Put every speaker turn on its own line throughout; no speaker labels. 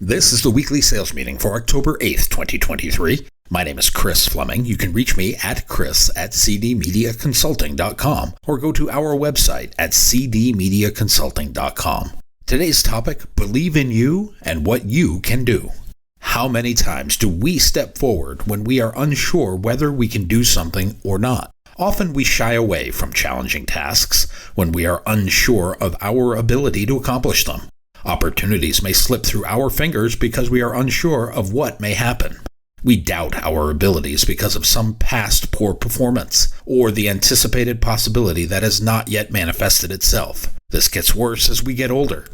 This is the weekly sales meeting for October 8th, 2023. My name is Chris Fleming. You can reach me at chris@cdmediaconsulting.com or go to our website at cdmediaconsulting.com. Today's topic, believe in you and what you can do. How many times do we step forward when we are unsure whether we can do something or not? Often we shy away from challenging tasks when we are unsure of our ability to accomplish them. Opportunities may slip through our fingers because we are unsure of what may happen. We doubt our abilities because of some past poor performance or the anticipated possibility that has not yet manifested itself. This gets worse as we get older.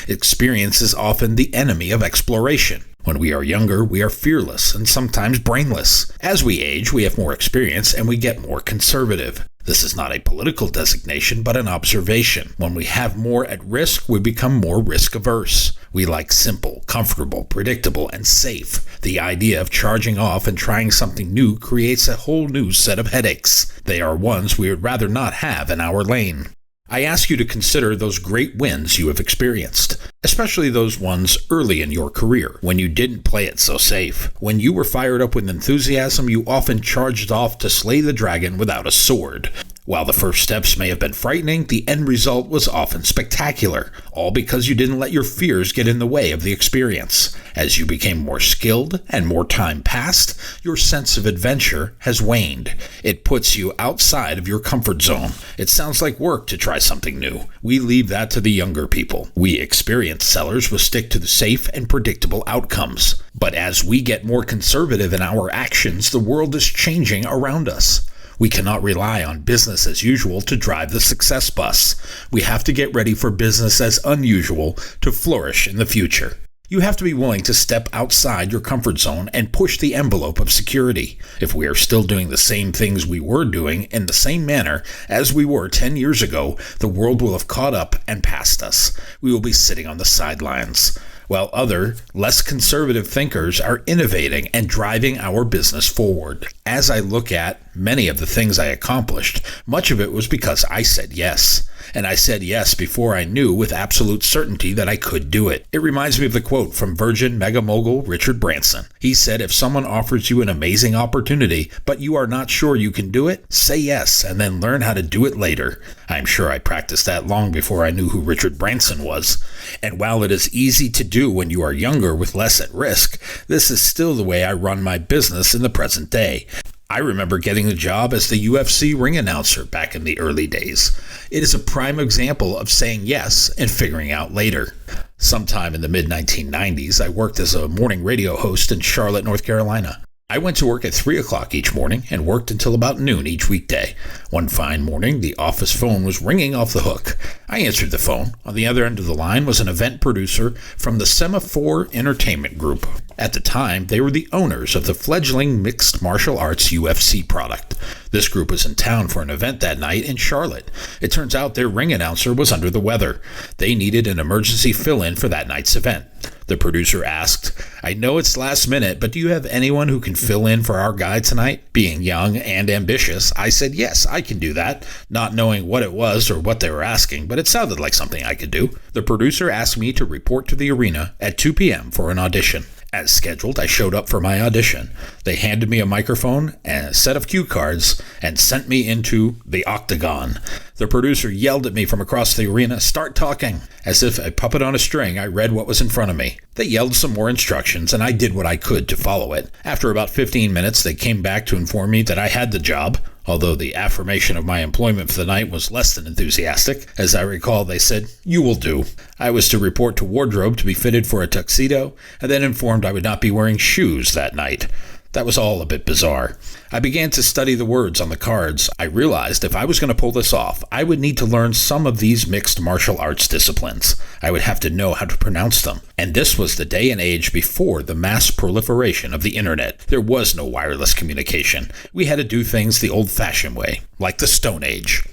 Experience is often the enemy of exploration. When we are younger, we are fearless and sometimes brainless. As we age, we have more experience and we get more conservative. This is not a political designation, but an observation. When we have more at risk, we become more risk-averse. We like simple, comfortable, predictable, and safe. The idea of charging off and trying something new creates a whole new set of headaches. They are ones we would rather not have in our lane. I ask you to consider those great wins you have experienced, especially those ones early in your career, when you didn't play it so safe. When you were fired up with enthusiasm, you often charged off to slay the dragon without a sword. While the first steps may have been frightening, the end result was often spectacular, all because you didn't let your fears get in the way of the experience. As you became more skilled and more time passed, your sense of adventure has waned. It puts you outside of your comfort zone. It sounds like work to try something new. We leave that to the younger people. We experienced sellers will stick to the safe and predictable outcomes. But as we get more conservative in our actions, the world is changing around us. We cannot rely on business as usual to drive the success bus. We have to get ready for business as unusual to flourish in the future. You have to be willing to step outside your comfort zone and push the envelope of security. If we are still doing the same things we were doing in the same manner as we were 10 years ago, the world will have caught up and passed us. We will be sitting on the sidelines, while other, less conservative thinkers are innovating and driving our business forward. As I look at many of the things I accomplished, much of it was because I said yes. And I said yes before I knew with absolute certainty that I could do it. It reminds me of the quote from Virgin mega mogul Richard Branson. He said, if someone offers you an amazing opportunity, but you are not sure you can do it, say yes and then learn how to do it later. I'm sure I practiced that long before I knew who Richard Branson was. And while it is easy to do when you are younger with less at risk, this is still the way I run my business in the present day. I remember getting the job as the UFC ring announcer back in the early days. It is a prime example of saying yes and figuring out later. Sometime in the mid-1990s, I worked as a morning radio host in Charlotte, North Carolina. I went to work at 3 o'clock each morning and worked until about noon each weekday. One fine morning, the office phone was ringing off the hook. I answered the phone. On the other end of the line was an event producer from the Semaphore Entertainment Group. At the time, they were the owners of the fledgling mixed martial arts UFC product. This group was in town for an event that night in Charlotte. It turns out their ring announcer was under the weather. They needed an emergency fill-in for that night's event. The producer asked, I know it's last minute, but do you have anyone who can fill in for our guy tonight? Being young and ambitious, I said, yes, I can do that, not knowing what it was or what they were asking, but it sounded like something I could do. The producer asked me to report to the arena at 2 p.m. for an audition. As scheduled, I showed up for my audition. They handed me a microphone and a set of cue cards and sent me into the octagon. The producer yelled at me from across the arena, start talking. As if a puppet on a string, I read what was in front of me. They yelled some more instructions, and I did what I could to follow it. After about 15 minutes, they came back to inform me that I had the job, although the affirmation of my employment for the night was less than enthusiastic. As I recall, they said, you will do. I was to report to wardrobe to be fitted for a tuxedo, and then informed I would not be wearing shoes that night. That was all a bit bizarre. I began to study the words on the cards. I realized if I was going to pull this off, I would need to learn some of these mixed martial arts disciplines. I would have to know how to pronounce them. And this was the day and age before the mass proliferation of the internet. There was no wireless communication. We had to do things the old-fashioned way, like the Stone Age.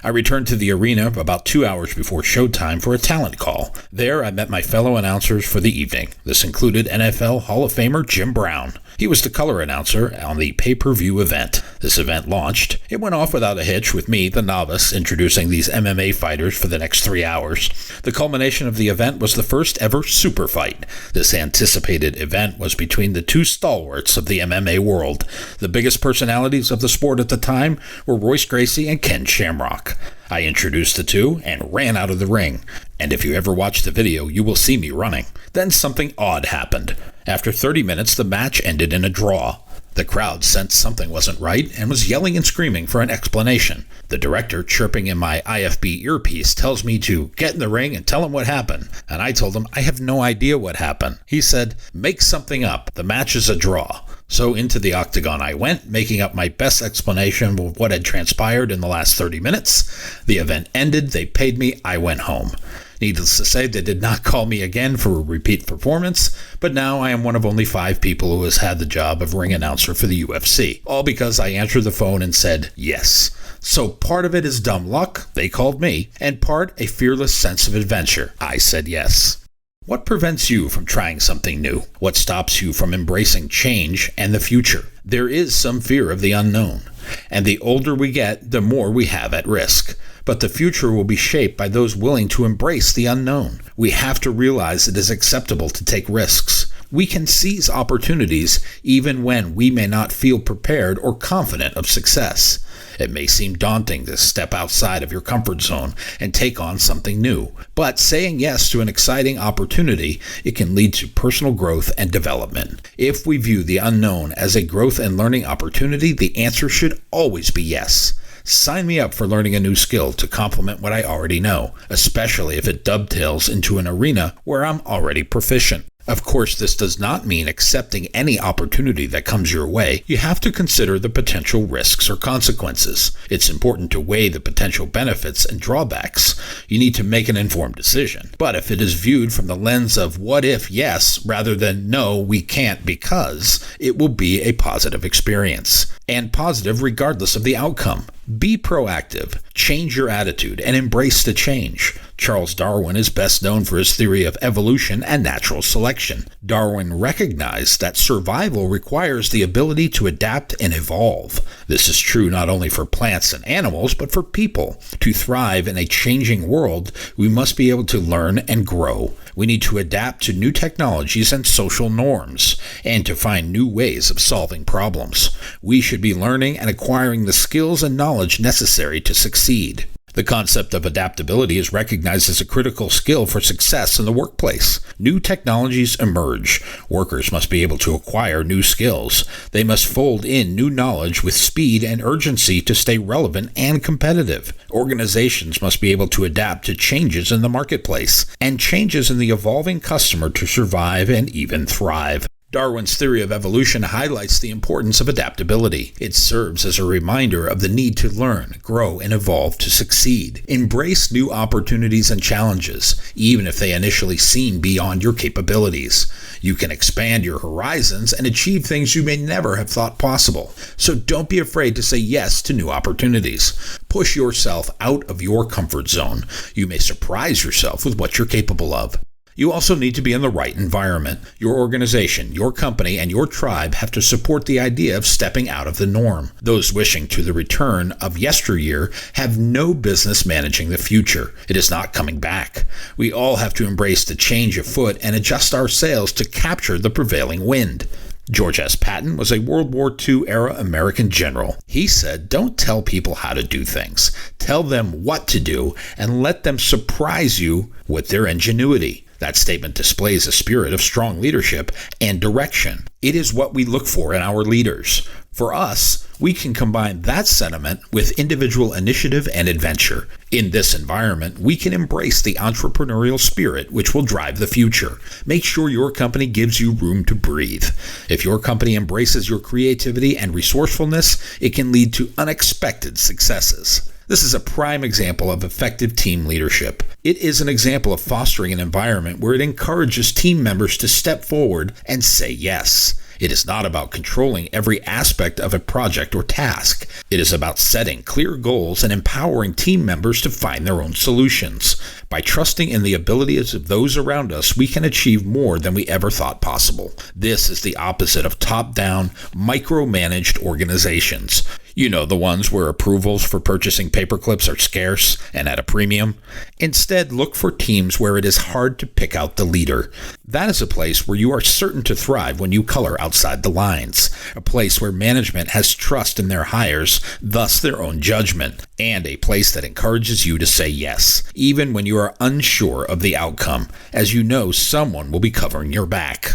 I returned to the arena about 2 hours before showtime for a talent call. There, I met my fellow announcers for the evening. This included NFL Hall of Famer Jim Brown. He was the color announcer on the pay-per-view event. This event launched. It went off without a hitch with me, the novice, introducing these MMA fighters for the next 3 hours. The culmination of the event was the first ever super fight. This anticipated event was between the two stalwarts of the MMA world. The biggest personalities of the sport at the time were Royce Gracie and Ken Shamrock. I introduced the two and ran out of the ring. And if you ever watch the video, you will see me running. Then something odd happened. After 30 minutes, the match ended in a draw. The crowd sensed something wasn't right and was yelling and screaming for an explanation. The director, chirping in my IFB earpiece, tells me to get in the ring and tell him what happened. And I told him I have no idea what happened. He said, "Make something up. The match is a draw." So into the octagon I went, making up my best explanation of what had transpired in the last 30 minutes. The event ended, they paid me, I went home. Needless to say, they did not call me again for a repeat performance, but now I am one of only 5 people who has had the job of ring announcer for the UFC, all because I answered the phone and said yes. So part of it is dumb luck, they called me, and part a fearless sense of adventure. I said yes. What prevents you from trying something new? What stops you from embracing change and the future? There is some fear of the unknown, and the older we get, the more we have at risk. But the future will be shaped by those willing to embrace the unknown. We have to realize it is acceptable to take risks. We can seize opportunities even when we may not feel prepared or confident of success. It may seem daunting to step outside of your comfort zone and take on something new, but saying yes to an exciting opportunity, it can lead to personal growth and development. If we view the unknown as a growth and learning opportunity, the answer should always be yes. Sign me up for learning a new skill to complement what I already know, especially if it dovetails into an arena where I'm already proficient. Of course, this does not mean accepting any opportunity that comes your way. You have to consider the potential risks or consequences. It's important to weigh the potential benefits and drawbacks. You need to make an informed decision. But if it is viewed from the lens of what if yes rather than no, we can't because, it will be a positive experience. And positive regardless of the outcome. Be proactive, change your attitude, and embrace the change. Charles Darwin is best known for his theory of evolution and natural selection. Darwin recognized that survival requires the ability to adapt and evolve. This is true not only for plants and animals, but for people. To thrive in a changing world, we must be able to learn and grow. We need to adapt to new technologies and social norms, and to find new ways of solving problems. We should be learning and acquiring the skills and knowledge necessary to succeed. The concept of adaptability is recognized as a critical skill for success in the workplace. New technologies emerge. Workers must be able to acquire new skills. They must fold in new knowledge with speed and urgency to stay relevant and competitive. Organizations must be able to adapt to changes in the marketplace and changes in the evolving customer to survive and even thrive. Darwin's theory of evolution highlights the importance of adaptability. It serves as a reminder of the need to learn, grow, and evolve to succeed. Embrace new opportunities and challenges, even if they initially seem beyond your capabilities. You can expand your horizons and achieve things you may never have thought possible. So don't be afraid to say yes to new opportunities. Push yourself out of your comfort zone. You may surprise yourself with what you're capable of. You also need to be in the right environment. Your organization, your company, and your tribe have to support the idea of stepping out of the norm. Those wishing to the return of yesteryear have no business managing the future. It is not coming back. We all have to embrace the change afoot and adjust our sails to capture the prevailing wind. George S. Patton was a World War II-era American general. He said, "Don't tell people how to do things. Tell them what to do and let them surprise you with their ingenuity." That statement displays a spirit of strong leadership and direction. It is what we look for in our leaders. For us, we can combine that sentiment with individual initiative and adventure. In this environment, we can embrace the entrepreneurial spirit which will drive the future. Make sure your company gives you room to breathe. If your company embraces your creativity and resourcefulness, it can lead to unexpected successes. This is a prime example of effective team leadership. It is an example of fostering an environment where it encourages team members to step forward and say yes. It is not about controlling every aspect of a project or task. It is about setting clear goals and empowering team members to find their own solutions. By trusting in the abilities of those around us, we can achieve more than we ever thought possible. This is the opposite of top-down, micromanaged organizations. You know, the ones where approvals for purchasing paperclips are scarce and at a premium. Instead, look for teams where it is hard to pick out the leader. That is a place where you are certain to thrive when you color outside the lines. A place where management has trust in their hires, thus their own judgment. And a place that encourages you to say yes, even when you are unsure of the outcome, as you know someone will be covering your back.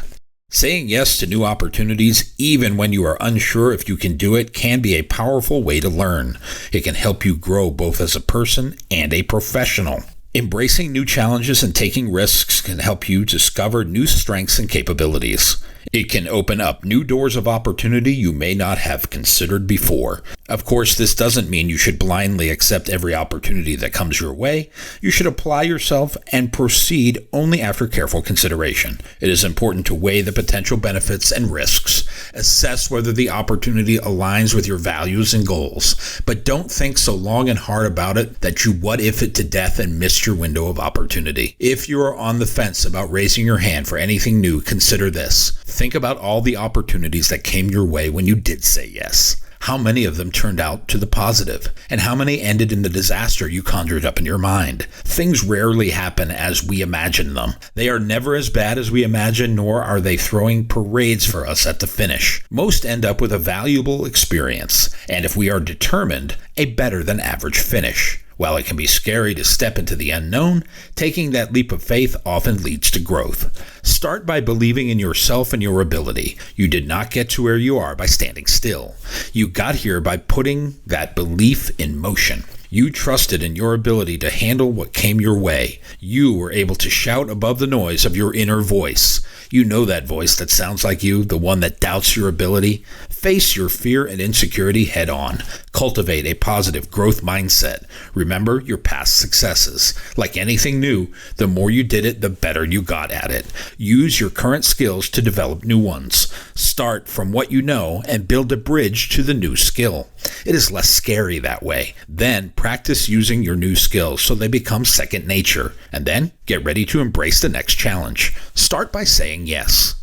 Saying yes to new opportunities, even when you are unsure if you can do it, can be a powerful way to learn. It can help you grow both as a person and a professional. Embracing new challenges and taking risks can help you discover new strengths and capabilities. It can open up new doors of opportunity you may not have considered before. Of course, this doesn't mean you should blindly accept every opportunity that comes your way. You should apply yourself and proceed only after careful consideration. It is important to weigh the potential benefits and risks. Assess whether the opportunity aligns with your values and goals. But don't think so long and hard about it that you what-if it to death and miss your window of opportunity. If you are on the fence about raising your hand for anything new, consider this. Think about all the opportunities that came your way when you did say yes. How many of them turned out to the positive? And how many ended in the disaster you conjured up in your mind? Things rarely happen as we imagine them. They are never as bad as we imagine, nor are they throwing parades for us at the finish. Most end up with a valuable experience, and if we are determined, a better than average finish. While it can be scary to step into the unknown, taking that leap of faith often leads to growth. Start by believing in yourself and your ability. You did not get to where you are by standing still. You got here by putting that belief in motion. You trusted in your ability to handle what came your way. You were able to shout above the noise of your inner voice. You know that voice that sounds like you, the one that doubts your ability. Face your fear and insecurity head on. Cultivate a positive growth mindset. Remember your past successes. Like anything new, the more you did it, the better you got at it. Use your current skills to develop new ones. Start from what you know and build a bridge to the new skill. It is less scary that way. Then practice using your new skills so they become second nature. And then get ready to embrace the next challenge. Start by saying yes.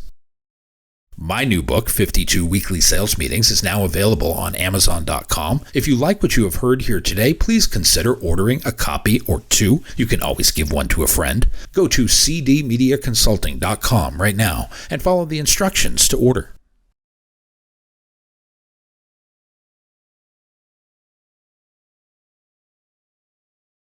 My new book, 52 Weekly Sales Meetings, is now available on Amazon.com. If you like what you have heard here today, please consider ordering a copy or two. You can always give one to a friend. Go to cdmediaconsulting.com right now and follow the instructions to order.